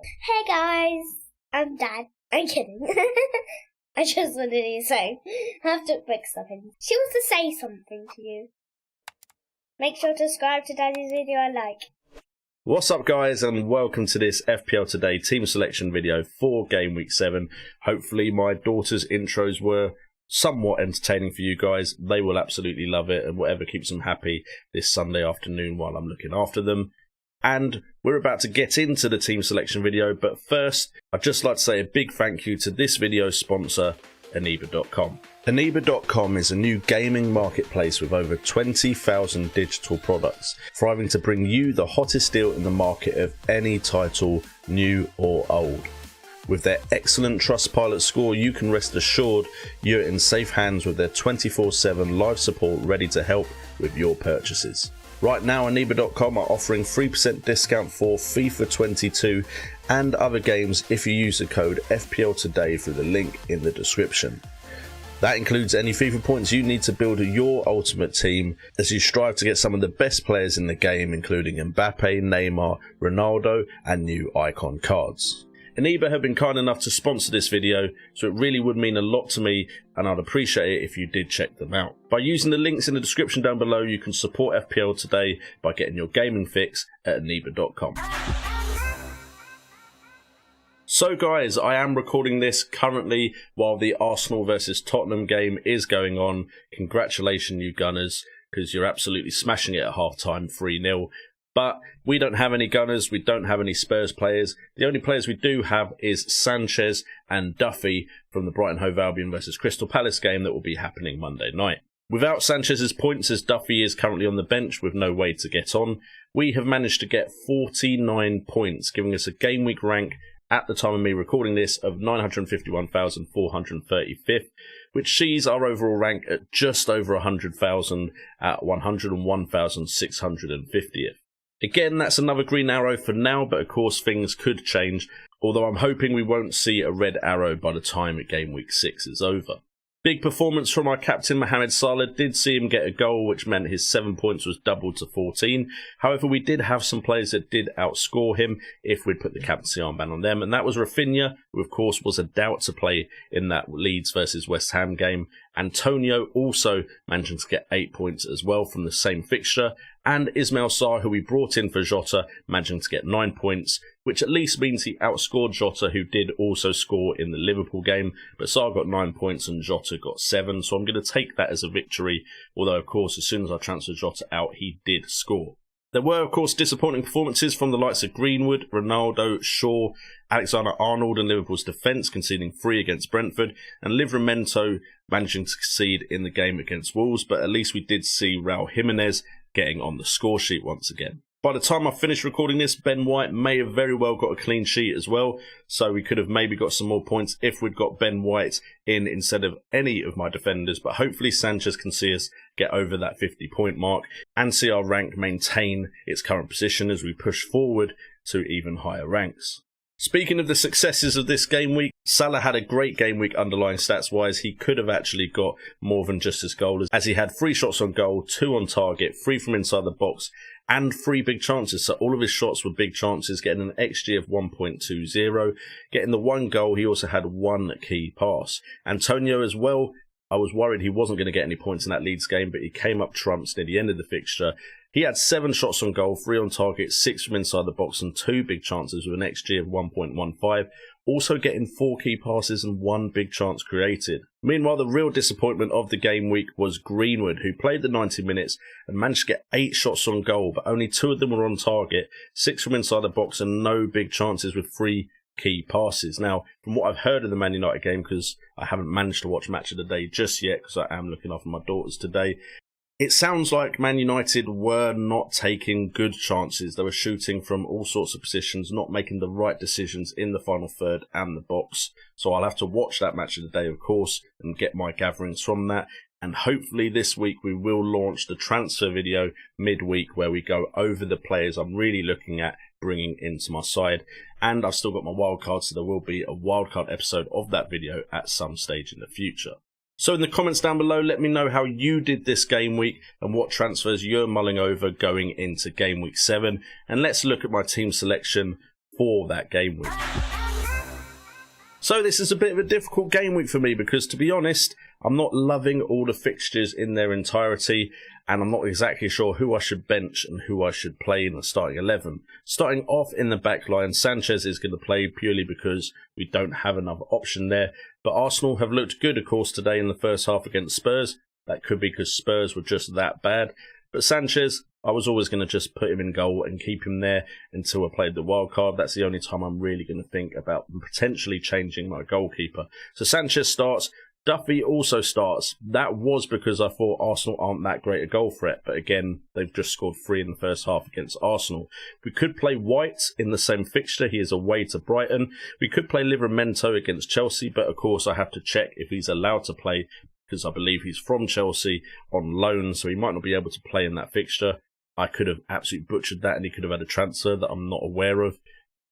Hey guys, I'm Dad. I'm kidding. I just wanted to say, I have to fix something. She wants to say something to you. Make sure to subscribe to Daddy's video and like. What's up guys, and welcome to this FPL Today Team Selection video for Game Week 7. Hopefully my daughter's intros were somewhat entertaining for you guys. They will absolutely love it, and whatever keeps them happy this Sunday afternoon while I'm looking after them. And we're about to get into the team selection video, but first I'd just like to say a big thank you to this video's sponsor, Aniba.com. Aniba.com is a new gaming marketplace with over 20,000 digital products, thriving to bring you the hottest deal in the market of any title, new or old. With their excellent Trustpilot score, you can rest assured you're in safe hands with their 24/7 live support ready to help with your purchases. Right now, Aniba.com are offering 3% discount for FIFA 22 and other games if you use the code FPL Today through the link in the description. That includes any FIFA points you need to build your ultimate team as you strive to get some of the best players in the game, including Mbappe, Neymar, Ronaldo and new icon cards. Aniba have been kind enough to sponsor this video, so it really would mean a lot to me, and I'd appreciate it if you did check them out. By using the links in the description down below, you can support FPL Today by getting your gaming fix at Aniba.com. So guys, I am recording this currently while the Arsenal versus Tottenham game is going on. Congratulations you Gunners, because you're absolutely smashing it at half-time, 3-0. But we don't have any Gunners, we don't have any Spurs players. The only players we do have is Sanchez and Duffy from the Brighton Hove Albion versus Crystal Palace game that will be happening Monday night. Without Sanchez's points, as Duffy is currently on the bench with no way to get on, we have managed to get 49 points, giving us a game week rank at the time of me recording this of 951,435th, which sees our overall rank at just over 100,000 at 101,650th. Again, that's another green arrow for now, but of course things could change, although I'm hoping we won't see a red arrow by the time Game Week 6 is over. Big performance from our captain Mohamed Salah, did see him get a goal, which meant his 7 points was doubled to 14. However, we did have some players that did outscore him if we'd put the captaincy armband on them, and that was Rafinha, who of course was a doubt to play in that Leeds versus West Ham game. Antonio also managing to get 8 points as well from the same fixture, and Ismail Sarr, who we brought in for Jota, managing to get 9 points, which at least means he outscored Jota, who did also score in the Liverpool game, but Sarr got 9 points and Jota got 7, so I'm going to take that as a victory, although of course as soon as I transferred Jota out, he did score. There were, of course, disappointing performances from the likes of Greenwood, Ronaldo, Shaw, Alexander-Arnold and Liverpool's defence conceding 3 against Brentford, and Livramento managing to concede in the game against Wolves, but at least we did see Raul Jimenez getting on the score sheet once again. By the time I finish recording this, Ben White may have very well got a clean sheet as well, so we could have maybe got some more points if we'd got Ben White in instead of any of my defenders, but hopefully Sanchez can see us get over that 50-point mark and see our rank maintain its current position as we push forward to even higher ranks. Speaking of the successes of this game week, Salah had a great game week underlying stats wise. He could have actually got more than just his goal, as he had 3 shots on goal, 2 on target, 3 from inside the box and 3 big chances. So all of his shots were big chances, getting an XG of 1.20, getting the 1 goal. He also had 1 key pass. Antonio as well, I was worried he wasn't going to get any points in that Leeds game, but he came up trumps near the end of the fixture. He had 7 shots on goal, 3 on target, 6 from inside the box and 2 big chances with an XG of 1.15, also getting 4 key passes and 1 big chance created. Meanwhile, the real disappointment of the game week was Greenwood, who played the 90 minutes and managed to get 8 shots on goal, but only 2 of them were on target, 6 from inside the box and no big chances with 3 key passes. Now, from what I've heard of the Man United game, because I haven't managed to watch Match of the Day just yet, because I am looking after my daughters today, it sounds like Man United were not taking good chances. They were shooting from all sorts of positions, not making the right decisions in the final third and the box. So I'll have to watch that Match of the Day, of course, and get my gatherings from that. And hopefully this week we will launch the transfer video midweek where we go over the players I'm really looking at bringing into my side. And I've still got my wildcard, so there will be a wildcard episode of that video at some stage in the future. So in the comments down below, let me know how you did this game week and what transfers you're mulling over going into game week 7. And let's look at my team selection for that game week. So this is a bit of a difficult game week for me because, to be honest, I'm not loving all the fixtures in their entirety, and I'm not exactly sure who I should bench and who I should play in the starting 11. Starting off in the back line, Sanchez is going to play purely because we don't have another option there. But Arsenal have looked good, of course, today in the first half against Spurs. That could be because Spurs were just that bad. But Sanchez, I was always going to just put him in goal and keep him there until I played the wild card. That's the only time I'm really going to think about potentially changing my goalkeeper. So Sanchez starts. Duffy also starts. That was because I thought Arsenal aren't that great a goal threat. But again, they've just scored 3 in the first half against Arsenal. We could play White in the same fixture. He is away to Brighton. We could play Livramento against Chelsea. But of course, I have to check if he's allowed to play, because I believe he's from Chelsea on loan, so he might not be able to play in that fixture. I could have absolutely butchered that, and he could have had a transfer that I'm not aware of.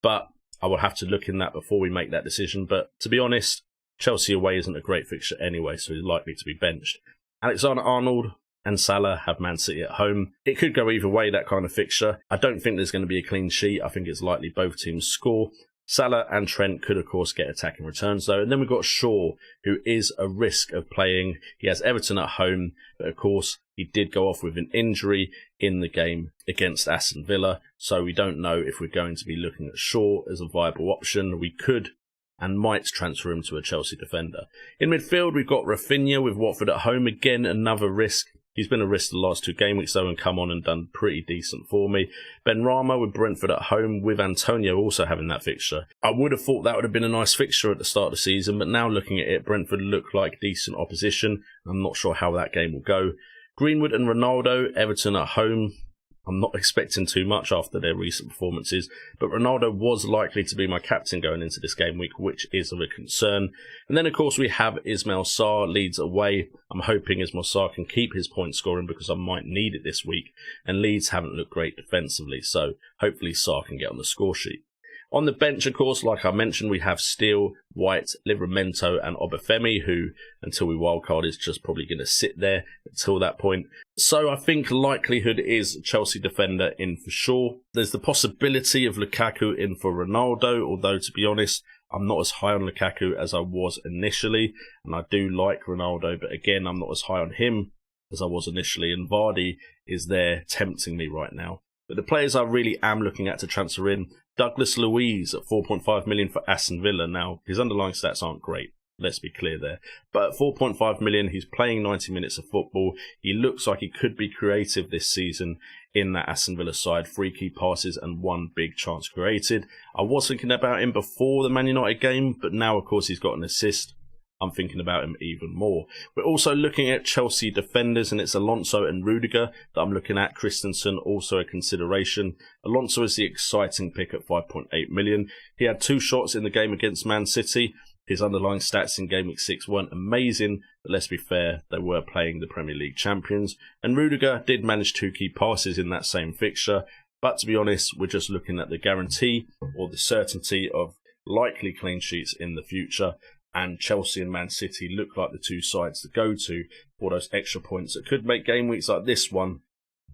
But I will have to look in that before we make that decision. But to be honest, Chelsea away isn't a great fixture anyway, so he's likely to be benched. Alexander-Arnold and Salah have Man City at home. It could go either way, that kind of fixture. I don't think there's going to be a clean sheet. I think it's likely both teams score. Salah and Trent could, of course, get attacking returns, though. And then we've got Shaw, who is a risk of playing. He has Everton at home, but, of course, he did go off with an injury in the game against Aston Villa, so we don't know if we're going to be looking at Shaw as a viable option. We could and might transfer him to a Chelsea defender. In midfield, we've got Rafinha with Watford at home. Again, another risk. He's been a risk the last 2 game weeks, though, and come on and done pretty decent for me. Benrahma with Brentford at home, with Antonio also having that fixture. I would have thought that would have been a nice fixture at the start of the season, but now looking at it, Brentford look like decent opposition. I'm not sure how that game will go. Greenwood and Ronaldo, Everton at home. I'm not expecting too much after their recent performances, but Ronaldo was likely to be my captain going into this game week, which is of a concern. And then, of course, we have Ismail Sarr, Leeds away. I'm hoping Ismail Sarr can keep his point scoring because I might need it this week, and Leeds haven't looked great defensively, so hopefully Sarr can get on the score sheet. On the bench, of course, like I mentioned, we have Steele, White, Livramento and Obafemi, who, until we wildcard, is just probably going to sit there until that point. So I think likelihood is Chelsea defender in for sure. There's the possibility of Lukaku in for Ronaldo, although, to be honest, I'm not as high on Lukaku as I was initially, and I do like Ronaldo, but again, I'm not as high on him as I was initially, and Vardy is there tempting me right now. But the players I really am looking at to transfer in, Douglas Luiz at 4.5 million for Aston Villa. Now, his underlying stats aren't great, let's be clear there. But at 4.5 million, he's playing 90 minutes of football. He looks like he could be creative this season in that Aston Villa side. 3 key passes and 1 big chance created. I was thinking about him before the Man United game, but now, of course, he's got an assist. I'm thinking about him even more. We're also looking at Chelsea defenders, and it's Alonso and Rudiger that I'm looking at. Christensen also a consideration. Alonso is the exciting pick at 5.8 million. He had 2 shots in the game against Man City. His underlying stats in Game Week 6 weren't amazing, but let's be fair, they were playing the Premier League champions. And Rudiger did manage 2 key passes in that same fixture, but to be honest, we're just looking at the guarantee or the certainty of likely clean sheets in the future. And Chelsea and Man City look like the 2 sides to go to for those extra points that could make game weeks like this one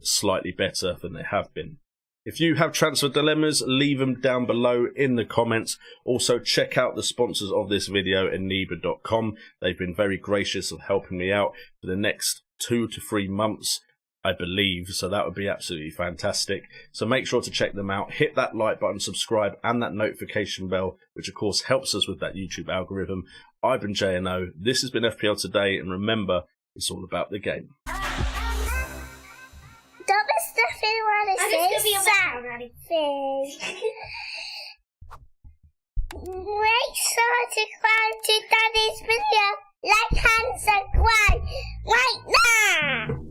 slightly better than they have been. If you have transfer dilemmas, leave them down below in the comments. Also, check out the sponsors of this video, Eniba.com. They've been very gracious of helping me out for the next 2 to 3 months, I believe, so that would be absolutely fantastic. So make sure to check them out. Hit that like button, subscribe, and that notification bell, which of course helps us with that YouTube algorithm. I've been JNO, this has been FPL Today, and remember, it's all about the game. Don't be stuffing around his face. Make sure to subscribe to Daddy's video. Like and subscribe right now.